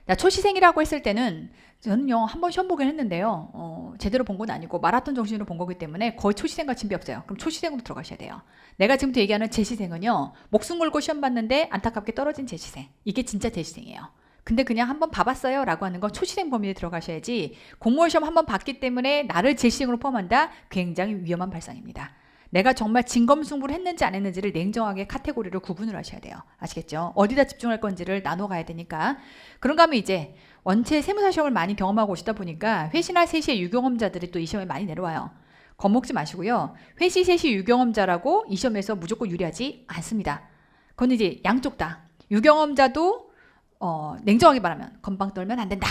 나 초시생이라고 했을 때는 저는요 한 번 시험 보긴 했는데요. 제대로 본 건 아니고 마라톤 정신으로 본 거기 때문에 거의 초시생과 진비 없어요. 그럼 초시생으로 들어가셔야 돼요. 내가 지금부터 얘기하는 제시생은요 목숨 걸고 시험 봤는데 안타깝게 떨어진 제시생. 이게 진짜 제시생이에요. 근데 그냥 한번 봐봤어요 라고 하는 건 초시생 범위에 들어가셔야지, 공무원 시험 한번 봤기 때문에 나를 제시생으로 포함한다? 굉장히 위험한 발상입니다. 내가 정말 진검승부를 했는지 안 했는지를 냉정하게 카테고리로 구분을 하셔야 돼요. 아시겠죠? 어디다 집중할 건지를 나눠 가야 되니까. 그런가 하면 이제 원체 세무사 시험을 많이 경험하고 오시다 보니까 회시나 세시의 유경험자들이 또 이 시험에 많이 내려와요. 겁먹지 마시고요. 회시, 세시 유경험자라고 이 시험에서 무조건 유리하지 않습니다. 그건 이제 양쪽 다. 유경험자도 냉정하게 말하면 건방 떨면 안 된다.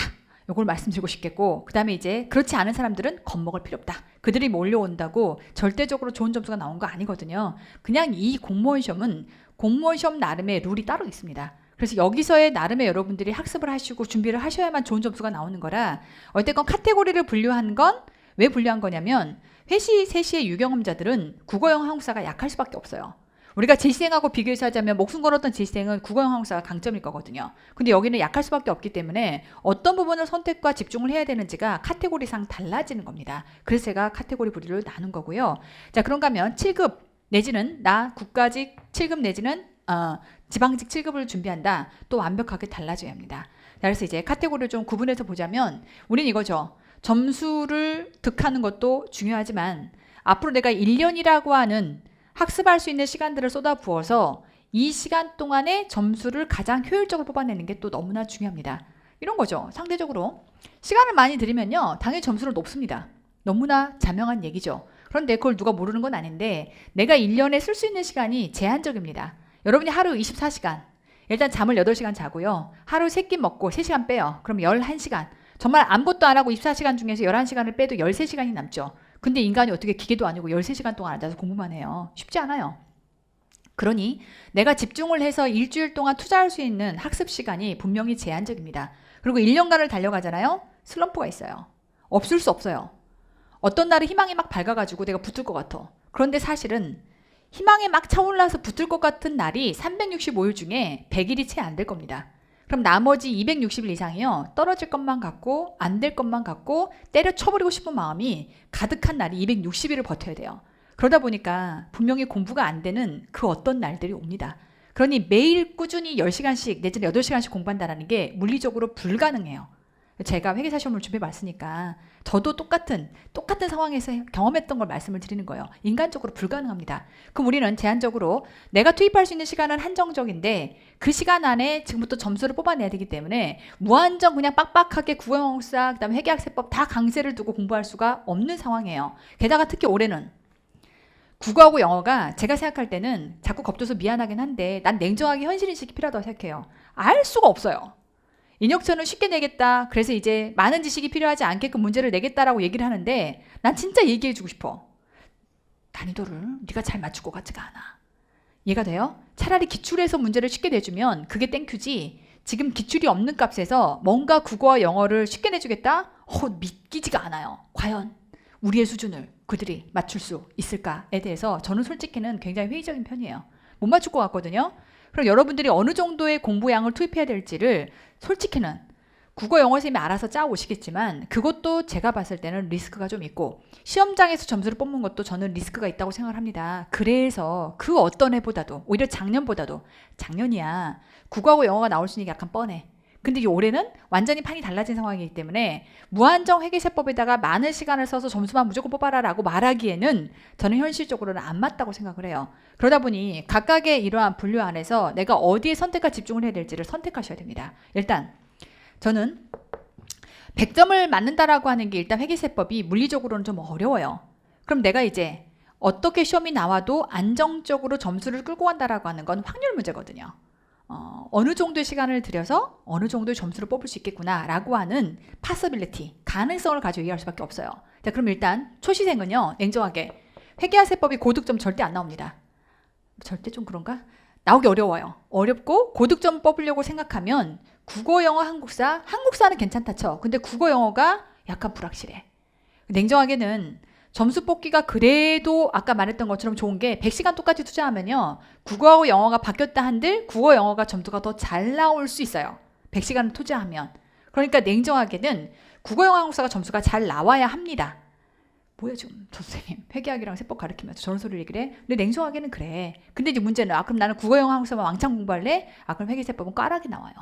요걸 말씀드리고 싶겠고, 그 다음에 이제 그렇지 않은 사람들은 겁먹을 필요 없다. 그들이 몰려온다고 절대적으로 좋은 점수가 나온 거 아니거든요. 그냥 이 공무원 시험은 공무원 시험 나름의 룰이 따로 있습니다. 그래서 여기서의 나름의 여러분들이 학습을 하시고 준비를 하셔야만 좋은 점수가 나오는 거라, 어쨌건 카테고리를 분류한 건 왜 분류한 거냐면 회시, 세시의 유경험자들은 국어영 한국사가 약할 수밖에 없어요. 우리가 제시생하고 비교해서 하자면 목숨 걸었던 제시생은 국어영 한국사가 강점일 거거든요. 근데 여기는 약할 수밖에 없기 때문에 어떤 부분을 선택과 집중을 해야 되는지가 카테고리상 달라지는 겁니다. 그래서 제가 카테고리 분류를 나눈 거고요. 자, 그런가 하면 7급 내지는 나 국가직 7급 내지는 지방직 7급을 준비한다. 또 완벽하게 달라져야 합니다. 자, 그래서 이제 카테고리를 좀 구분해서 보자면 우린 이거죠. 점수를 득하는 것도 중요하지만 앞으로 내가 1년이라고 하는 학습할 수 있는 시간들을 쏟아부어서 이 시간 동안에 점수를 가장 효율적으로 뽑아내는 게 또 너무나 중요합니다. 이런 거죠. 상대적으로 시간을 많이 들이면요 당연히 점수는 높습니다. 너무나 자명한 얘기죠. 그런데 그걸 누가 모르는 건 아닌데 내가 1년에 쓸 수 있는 시간이 제한적입니다. 여러분이 하루 24시간, 일단 잠을 8시간 자고요. 하루 3끼 먹고 3시간 빼요. 그럼 11시간. 정말 아무것도 안 하고 24시간 중에서 11시간을 빼도 13시간이 남죠. 근데 인간이 어떻게 기계도 아니고 13시간 동안 앉아서 공부만 해요. 쉽지 않아요. 그러니 내가 집중을 해서 일주일 동안 투자할 수 있는 학습 시간이 분명히 제한적입니다. 그리고 1년간을 달려가잖아요. 슬럼프가 있어요. 없을 수 없어요. 어떤 날은 희망이 막 밝아가지고 내가 붙을 것 같아. 그런데 사실은 희망이 막 차올라서 붙을 것 같은 날이 365일 중에 100일이 채 안 될 겁니다. 그럼 나머지 260일 이상이요. 떨어질 것만 같고 안 될 것만 같고 때려쳐버리고 싶은 마음이 가득한 날이 260일을 버텨야 돼요. 그러다 보니까 분명히 공부가 안 되는 그 어떤 날들이 옵니다. 그러니 매일 꾸준히 10시간씩 내지는 8시간씩 공부한다는 게 물리적으로 불가능해요. 제가 회계사 시험을 준비해봤으니까 저도 똑같은 상황에서 경험했던 걸 말씀을 드리는 거예요. 인간적으로 불가능합니다. 그럼 우리는 제한적으로 내가 투입할 수 있는 시간은 한정적인데 그 시간 안에 지금부터 점수를 뽑아내야 되기 때문에 무한정 그냥 빡빡하게 국어영어사 그다음에 회계학세법 다 강세를 두고 공부할 수가 없는 상황이에요. 게다가 특히 올해는 국어하고 영어가 제가 생각할 때는 자꾸 겁줘서 미안하긴 한데 난 냉정하게 현실인식이 필요하다고 생각해요. 알 수가 없어요. 인혁천은 쉽게 내겠다. 그래서 이제 많은 지식이 필요하지 않게끔 문제를 내겠다라고 얘기를 하는데 난 진짜 얘기해주고 싶어. 난이도를 네가 잘 맞출 것 같지가 않아. 이해가 돼요? 차라리 기출에서 문제를 쉽게 내주면 그게 땡큐지. 지금 기출이 없는 값에서 뭔가 국어와 영어를 쉽게 내주겠다? 믿기지가 않아요. 과연 우리의 수준을 그들이 맞출 수 있을까에 대해서 저는 솔직히는 굉장히 회의적인 편이에요. 못 맞출 것 같거든요. 그럼 여러분들이 어느 정도의 공부량을 투입해야 될지를 솔직히는 국어 영어 쌤이 알아서 짜 오시겠지만 그것도 제가 봤을 때는 리스크가 좀 있고 시험장에서 점수를 뽑는 것도 저는 리스크가 있다고 생각을 합니다. 그래서 그 어떤 해보다도 오히려 작년이야 국어하고 영어가 나올 수 있는 게 약간 뻔해. 근데 이 올해는 완전히 판이 달라진 상황이기 때문에 무한정 회계세법에다가 많은 시간을 써서 점수만 무조건 뽑아라 라고 말하기에는 저는 현실적으로는 안 맞다고 생각을 해요. 그러다 보니 각각의 이러한 분류 안에서 내가 어디에 선택과 집중을 해야 될지를 선택하셔야 됩니다. 일단 저는 100점을 맞는다라고 하는 게 일단 회계세법이 물리적으로는 좀 어려워요. 그럼 내가 이제 어떻게 시험이 나와도 안정적으로 점수를 끌고 간다라고 하는 건 확률 문제거든요. 어느 정도의 시간을 들여서 어느 정도의 점수를 뽑을 수 있겠구나 라고 하는 possibility, 가능성을 가지고 얘기할 수밖에 없어요. 자, 그럼 일단 초시생은요 냉정하게 회계세법이 고득점 절대 안 나옵니다. 절대 좀 그런가? 나오기 어려워요. 어렵고 고득점 뽑으려고 생각하면 국어, 영어, 한국사는 괜찮다 쳐. 근데 국어, 영어가 약간 불확실해. 냉정하게는 점수 뽑기가 그래도 아까 말했던 것처럼 좋은 게 100시간 똑같이 투자하면요. 국어하고 영어가 바뀌었다 한들 국어, 영어가 점수가 더 잘 나올 수 있어요. 100시간을 투자하면. 그러니까 냉정하게는 국어영어 한국사가 점수가 잘 나와야 합니다. 뭐야 지금 저 선생님 회계학이랑 세법 가르치면서 저런 소리를 얘기를 해? 근데 냉정하게는 그래. 근데 이제 문제는 그럼 나는 국어영어 한국사만 왕창 공부할래? 그럼 회계세법은 까락이 나와요.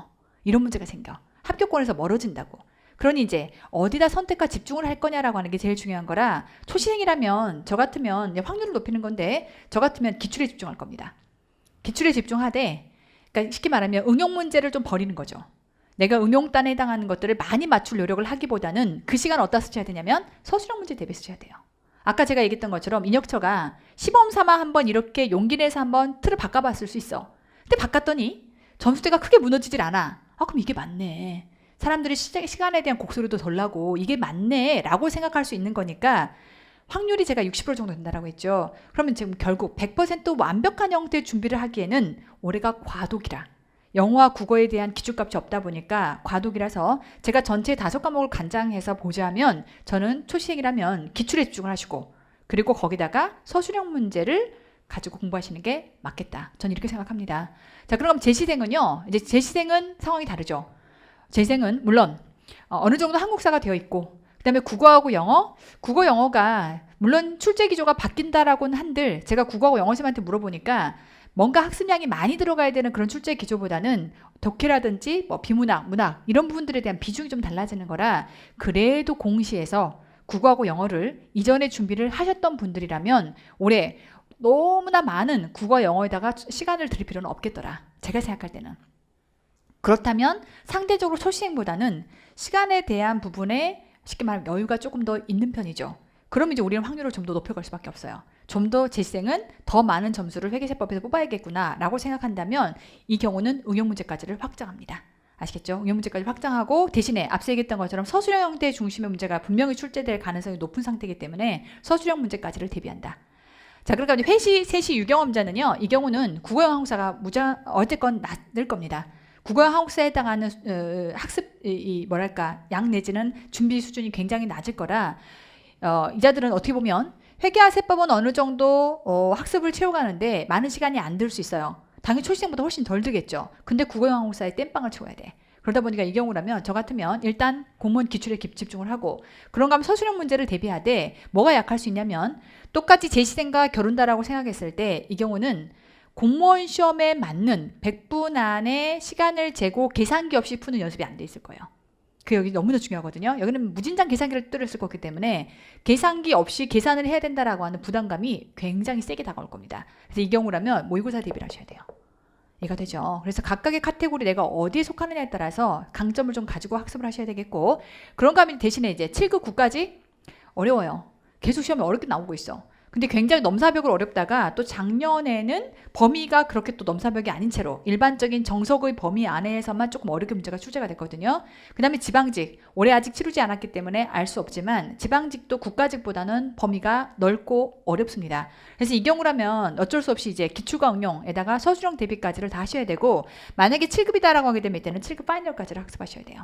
이런 문제가 생겨. 합격권에서 멀어진다고. 그러니 이제 어디다 선택과 집중을 할 거냐라고 하는 게 제일 중요한 거라 초시생이라면 저 같으면 확률을 높이는 건데 저 같으면 기출에 집중할 겁니다. 기출에 집중하되 그러니까 쉽게 말하면 응용 문제를 좀 버리는 거죠. 내가 응용단에 해당하는 것들을 많이 맞출 노력을 하기보다는 그 시간 어디다 쓰셔야 되냐면 서술형 문제 대비 쓰셔야 돼요. 아까 제가 얘기했던 것처럼 인혁처가 시범 삼아 한번 이렇게 용기 내서 한번 틀을 바꿔봤을 수 있어. 근데 바꿨더니 점수대가 크게 무너지질 않아. 그럼 이게 맞네. 사람들이 시간에 대한 곡소리도 덜 나고 이게 맞네 라고 생각할 수 있는 거니까 확률이 제가 60% 정도 된다라고 했죠. 그러면 지금 결국 100% 완벽한 형태의 준비를 하기에는 올해가 과독이라 영어와 국어에 대한 기출값이 없다 보니까 과독이라서 제가 전체 5과목을 간장해서 보자면 저는 초시생이라면 기출에 집중을 하시고 그리고 거기다가 서술형 문제를 가지고 공부하시는 게 맞겠다. 저는 이렇게 생각합니다. 자, 그럼 재시생은요. 이제 재시생은 상황이 다르죠. 재시생은 물론 어느 정도 한국사가 되어 있고 그다음에 국어하고 영어, 국어 영어가 물론 출제 기조가 바뀐다라고는 한들 제가 국어하고 영어쌤한테 물어보니까 뭔가 학습량이 많이 들어가야 되는 그런 출제 기조보다는 독해라든지 뭐 비문학, 문학 이런 부분들에 대한 비중이 좀 달라지는 거라 그래도 공시에서 국어하고 영어를 이전에 준비를 하셨던 분들이라면 올해 너무나 많은 국어 영어에다가 시간을 들일 필요는 없겠더라. 제가 생각할 때는. 그렇다면 상대적으로 초시생보다는 시간에 대한 부분에 쉽게 말하면 여유가 조금 더 있는 편이죠. 그럼 이제 우리는 확률을 좀 더 높여갈 수밖에 없어요. 좀 더 재시생은 더 많은 점수를 회계세법에서 뽑아야겠구나 라고 생각한다면 이 경우는 응용문제까지를 확장합니다. 아시겠죠? 응용문제까지 확장하고 대신에 앞서 얘기했던 것처럼 서술형 형태 중심의 문제가 분명히 출제될 가능성이 높은 상태이기 때문에 서술형 문제까지를 대비한다. 자, 그러니까 회시, 세시, 유경험자는요. 이 경우는 국어형 한국사가 어쨌건 낮을 겁니다. 국어형 한국사에 해당하는 학습 양 내지는 준비 수준이 굉장히 낮을 거라 이자들은 어떻게 보면 회계와 세법은 어느 정도 학습을 채워가는데 많은 시간이 안 들 수 있어요. 당연히 초시생보다 훨씬 덜 들겠죠. 근데 국어형 한국사에 땜빵을 채워야 돼. 그러다 보니까 이 경우라면 저 같으면 일단 공무원 기출에 집중을 하고 그런가 하면 서술형 문제를 대비하되 뭐가 약할 수 있냐면 똑같이 재시생과 겨룬다라고 생각했을 때 이 경우는 공무원 시험에 맞는 100분 안에 시간을 재고 계산기 없이 푸는 연습이 안 돼 있을 거예요. 그 여기 너무나 중요하거든요. 여기는 무진장 계산기를 뚫었을 거기 때문에 계산기 없이 계산을 해야 된다라고 하는 부담감이 굉장히 세게 다가올 겁니다. 그래서 이 경우라면 모의고사 대비를 하셔야 돼요. 이해가 되죠? 그래서 각각의 카테고리 내가 어디에 속하느냐에 따라서 강점을 좀 가지고 학습을 하셔야 되겠고 그런가 하면 대신에 이제 7급 9까지 어려워요. 계속 시험이 어렵게 나오고 있어. 근데 굉장히 넘사벽을 어렵다가 또 작년에는 범위가 그렇게 또 넘사벽이 아닌 채로 일반적인 정석의 범위 안에서만 조금 어렵게 문제가 출제가 됐거든요. 그 다음에 지방직 올해 아직 치르지 않았기 때문에 알 수 없지만 지방직도 국가직보다는 범위가 넓고 어렵습니다. 그래서 이 경우라면 어쩔 수 없이 이제 기출과 응용에다가 서술형 대비까지를 다 하셔야 되고 만약에 7급이다라고 하게 되면 이때는 7급 파이널까지를 학습하셔야 돼요.